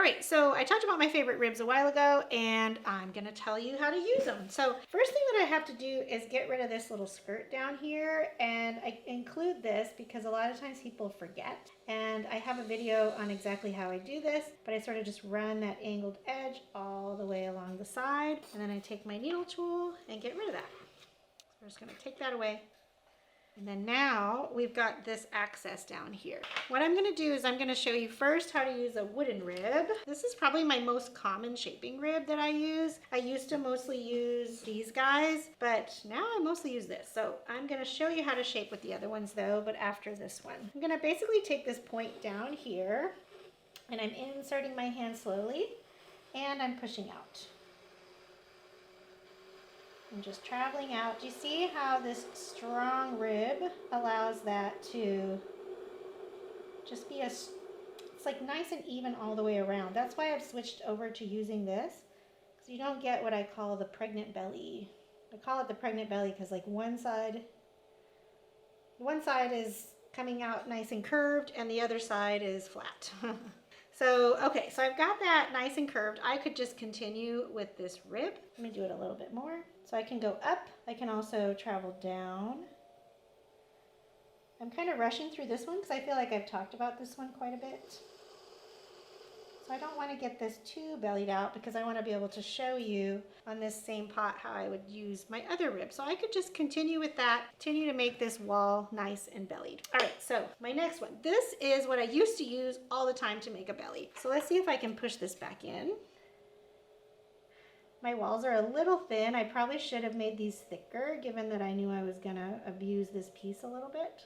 All right, so I talked about my favorite ribs a while ago, and I'm gonna tell you how to use them. So first thing that I have to do is get rid of this little skirt down here, and I include this because a lot of times people forget, and I have a video on exactly how I do this, but I sort of just run that angled edge all the way along the side, and then I take my needle tool and get rid of that. So we're just gonna take that away. And then now we've got this access down here. What I'm gonna do is I'm gonna show you first how to use a wooden rib. This is probably my most common shaping rib that I use. I used to mostly use these guys, but now I mostly use this. So I'm gonna show you how to shape with the other ones though, but after this one. I'm gonna basically take this point down here, and I'm inserting my hand slowly, and I'm pushing out. I'm just traveling out. Do you see how this strong rib allows that to just be it's like nice and even all the way around. That's why I've switched over to using this, because you don't get what I call the pregnant belly. I call it the pregnant belly because like one side is coming out nice and curved and the other side is flat. So, okay, so I've got that nice and curved. I could just continue with this rib. Let me do it a little bit more. So I can go up. I can also travel down. I'm kind of rushing through this one because I feel like I've talked about this one quite a bit. So I don't want to get this too bellied out because I want to be able to show you on this same pot how I would use my other rib. So I could just continue with that, continue to make this wall nice and bellied. All right, so my next one. This is what I used to use all the time to make a belly. So let's see if I can push this back in. My walls are a little thin. I probably should have made these thicker given that I knew I was gonna abuse this piece a little bit.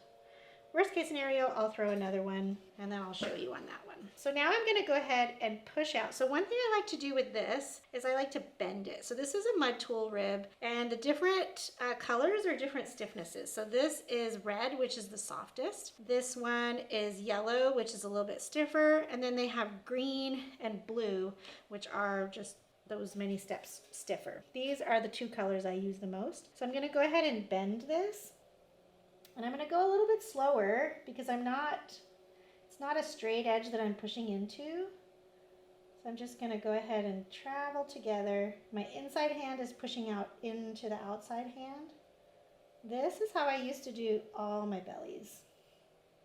Worst case scenario, I'll throw another one and then I'll show you on that one. So now I'm gonna go ahead and push out. So one thing I like to do with this is I like to bend it. So this is a mud tool rib, and the different colors are different stiffnesses. So this is red, which is the softest. This one is yellow, which is a little bit stiffer. And then they have green and blue, which are just those many steps stiffer. These are the two colors I use the most. So I'm gonna go ahead and bend this. And I'm gonna go a little bit slower because it's not a straight edge that I'm pushing into. So I'm just gonna go ahead and travel together. My inside hand is pushing out into the outside hand. This is how I used to do all my bellies.